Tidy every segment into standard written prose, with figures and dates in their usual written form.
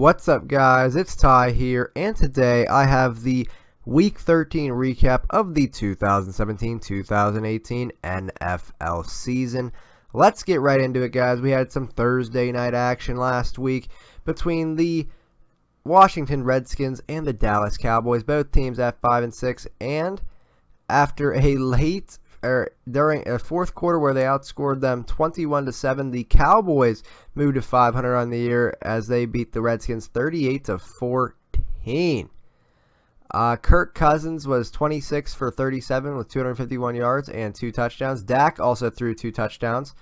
What's up, guys? It's Ty here, and today I have the Week 13 recap of the 2017-2018 NFL season. Let's get right into it, guys. We had some Thursday night action last week between the Washington Redskins and the Dallas Cowboys, both teams at 5-6, and after a during a fourth quarter where they outscored them 21-7, the Cowboys moved to 500 on the year as they beat the Redskins 38-14. Kirk Cousins was 26 for 37 with 251 yards and 2 touchdowns. Dak also threw 2 touchdowns,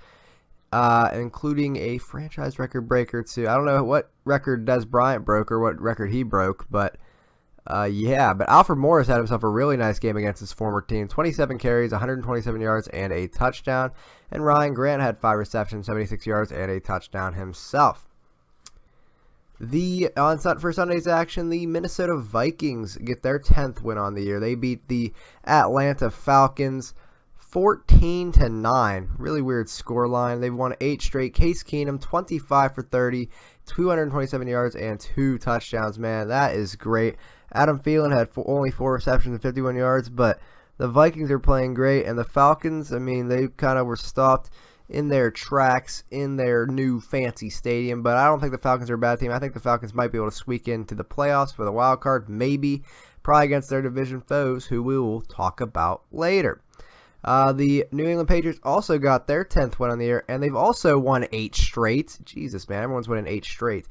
including a franchise record breaker too. I don't know what record Des Bryant broke or what record he broke, but but Alfred Morris had himself a really nice game against his former team. 27 carries, 127 yards, and a touchdown. And Ryan Grant had 5 receptions, 76 yards, and a touchdown himself. For Sunday's action, the Minnesota Vikings get their 10th win on the year. They beat the Atlanta Falcons 14-9. Really weird scoreline. They've won 8 straight. Case Keenum, 25 for 30, 227 yards, and 2 touchdowns. Man, that is great. Adam Thielen had only 4 receptions and 51 yards, but the Vikings are playing great, and the Falcons, I mean, they kind of were stopped in their tracks in their new fancy stadium, but I don't think the Falcons are a bad team. I think the Falcons might be able to squeak into the playoffs for the wild card, maybe, probably against their division foes, who we will talk about later. The New England Patriots also got their 10th win on the year, and they've also won 8 straight. Jesus, man, everyone's winning 8 straight.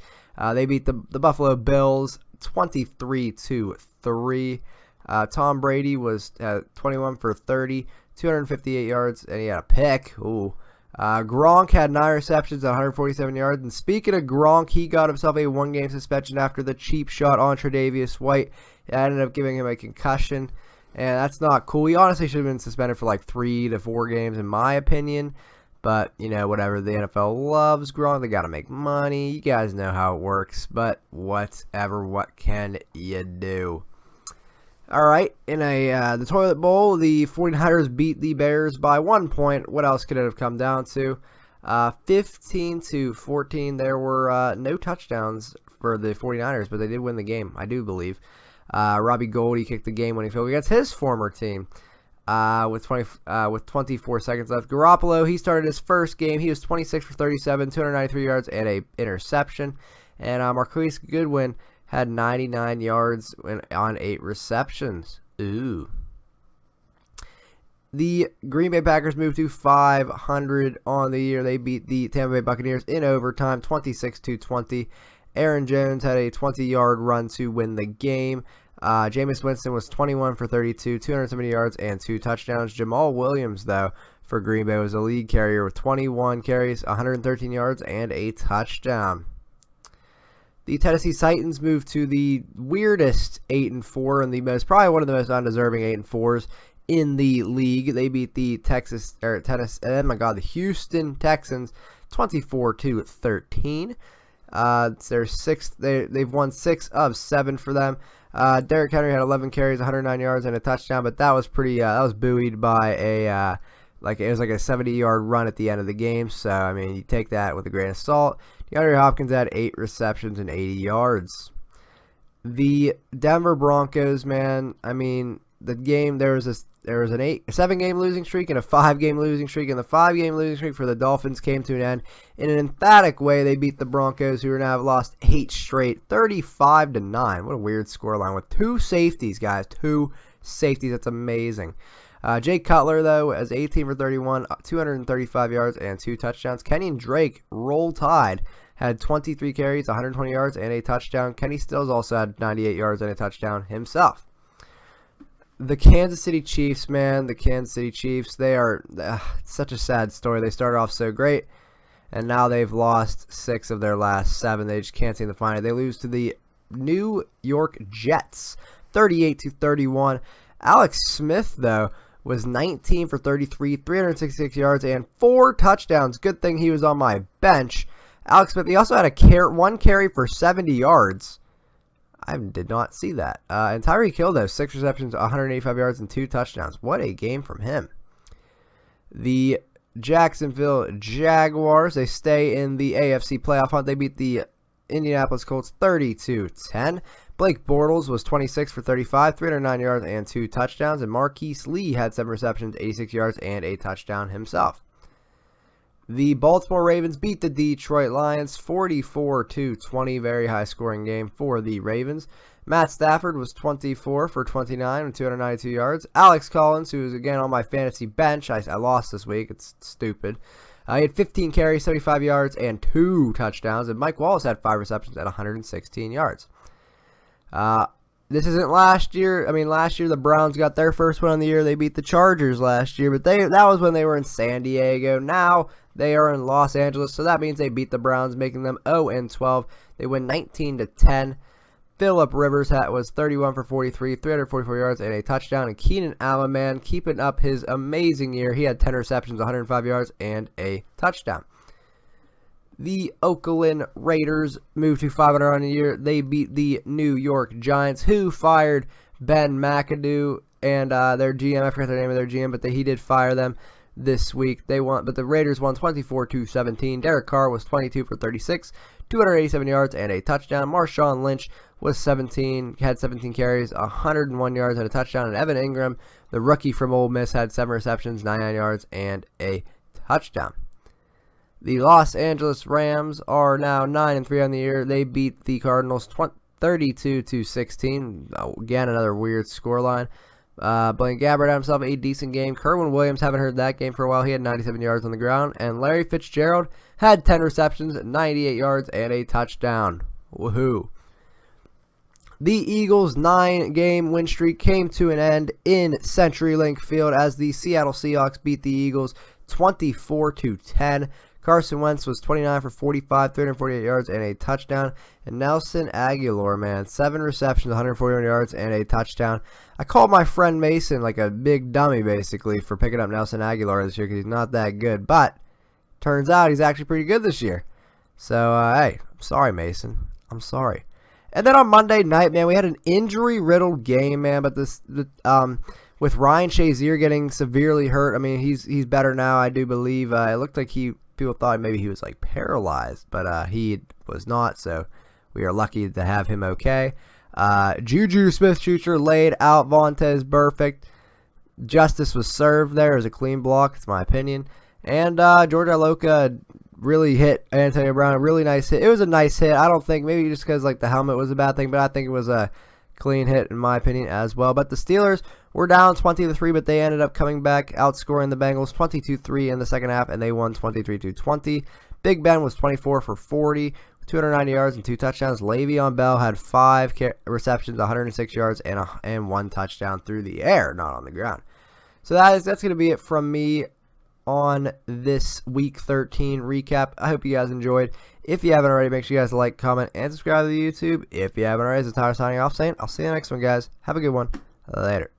They beat the Buffalo Bills 23-3. Tom Brady was 21 for 30, 258 yards, and he had a pick. Ooh. Gronk had 9 receptions, 147 yards. And speaking of Gronk, he got himself a 1-game suspension after the cheap shot on Tre'Davious White. It ended up giving him a concussion, and that's not cool. He honestly should have been suspended for like 3 to 4 games, in my opinion. But, you know, whatever. The NFL loves Gronk. They got to make money. You guys know how it works. But whatever. What can you do? All right. In the Toilet Bowl, the 49ers beat the Bears by 1 point. What else could it have come down to? 15-14. There were no touchdowns for the 49ers, but they did win the game, I do believe. Robbie Gould kicked the game-winning field goal against his former team. With 24 seconds left. Garoppolo, he started his first game. He was 26 for 37, 293 yards, and a interception. And Marquise Goodwin had 99 yards on 8 receptions. Ooh. The Green Bay Packers moved to 500 on the year. They beat the Tampa Bay Buccaneers in overtime, 26-20. Aaron Jones had a 20-yard run to win the game. Jameis Winston was 21 for 32, 270 yards, and 2 touchdowns. Jamal Williams, though, for Green Bay was the lead carrier with 21 carries, 113 yards, and a touchdown. The Tennessee Titans moved to the weirdest 8-4 and probably one of the most undeserving 8-4s in the league. They beat the Houston Texans 24-13. It's their 6th. They've won 6 of 7 for them. Derrick Henry had 11 carries, 109 yards, and a touchdown, but that was that was buoyed by it was like a 70-yard run at the end of the game. So I mean, you take that with a grain of salt. DeAndre Hopkins had 8 receptions and 80 yards. The Denver Broncos, man, I mean, the game there was a 7-game losing streak and a 5-game losing streak, and the 5-game losing streak for the Dolphins came to an end in an emphatic way. They beat the Broncos, who are now have lost 8 straight, 35-9. What a weird scoreline with 2 safeties, guys. 2 safeties. That's amazing. Jay Cutler, though, has 18 for 31, 235 yards, and 2 touchdowns. Kenyon Drake, roll tide, had 23 carries, 120 yards, and a touchdown. Kenny Stills also had 98 yards and a touchdown himself. The Kansas City Chiefs, man, they are such a sad story. They started off so great, and now they've lost 6 of their last 7. They just can't seem to find it. They lose to the New York Jets, 38-31. Alex Smith, though, was 19 for 33, 366 yards, and 4 touchdowns. Good thing he was on my bench. Alex Smith, he also had 1 carry for 70 yards. I did not see that. And Tyreek Hill, though, 6 receptions, 185 yards, and 2 touchdowns. What a game from him. The Jacksonville Jaguars, they stay in the AFC playoff hunt. They beat the Indianapolis Colts 30-10. Blake Bortles was 26 for 35, 309 yards and 2 touchdowns. And Marquise Lee had 7 receptions, 86 yards and a touchdown himself. The Baltimore Ravens beat the Detroit Lions 44-20. Very high scoring game for the Ravens. Matt Stafford was 24 for 29 with 292 yards. Alex Collins, who is again on my fantasy bench, I lost this week. It's stupid. He had 15 carries, 75 yards, and 2 touchdowns. And Mike Wallace had 5 receptions at 116 yards. This isn't last year. I mean, last year the Browns got their first win on the year. They beat the Chargers last year, but that was when they were in San Diego. Now they are in Los Angeles, so that means they beat the Browns, making them 0-12. They win 19-10. Phillip Rivers was 31 for 43, 344 yards, and a touchdown. And Keenan Allen, man, keeping up his amazing year. He had 10 receptions, 105 yards, and a touchdown. The Oakland Raiders moved to 500 on the year. They beat the New York Giants, who fired Ben McAdoo and their GM. I forgot the name of their GM, but he did fire them this week. They won, but the Raiders won 24-17. Derek Carr was 22 for 36, 287 yards and a touchdown. Marshawn Lynch was had 17 carries, 101 yards and a touchdown. And Evan Ingram, the rookie from Ole Miss, had 7 receptions, 99 yards and a touchdown. The Los Angeles Rams are now 9-3 on the year. They beat the Cardinals 32-16. Again, another weird scoreline. Blaine Gabbert had himself a decent game. Kerwin Williams, haven't heard that game for a while. He had 97 yards on the ground. And Larry Fitzgerald had 10 receptions, 98 yards, and a touchdown. Woohoo. The Eagles' 9-game win streak came to an end in CenturyLink Field as the Seattle Seahawks beat the Eagles 24-10. Carson Wentz was 29 for 45, 348 yards, and a touchdown. And Nelson Aguilar, man, 7 receptions, 141 yards, and a touchdown. I called my friend Mason like a big dummy, basically, for picking up Nelson Aguilar this year because he's not that good. But turns out he's actually pretty good this year. So, hey, I'm sorry, Mason. I'm sorry. And then on Monday night, man, we had an injury-riddled game, man. But with Ryan Shazier getting severely hurt, I mean, he's better now, I do believe. It looked like people thought maybe he was like paralyzed, but he was not, so we are lucky to have him okay. Juju Smith-Schuster laid out Vontaze Burfict. Justice was served there as a clean block, it's my opinion. And George Iloka really hit Antonio Brown, a really nice hit. It was a nice hit. I don't think, maybe just because like the helmet was a bad thing, but I think it was a clean hit in my opinion as well. But the Steelers were down 20-3, but they ended up coming back, outscoring the Bengals 22-3 in the second half, and they won 23-20. Big Ben was 24 for 40, 290 yards and 2 touchdowns. Le'Veon Bell had 5 receptions, 106 yards, and 1 touchdown through the air, not on the ground. So that's going to be it from me on this Week 13 recap. I hope you guys enjoyed. If you haven't already, make sure you guys like, comment, and subscribe to the YouTube. If you haven't already, this is Tyler signing off saying I'll see you in the next one, guys. Have a good one. Later.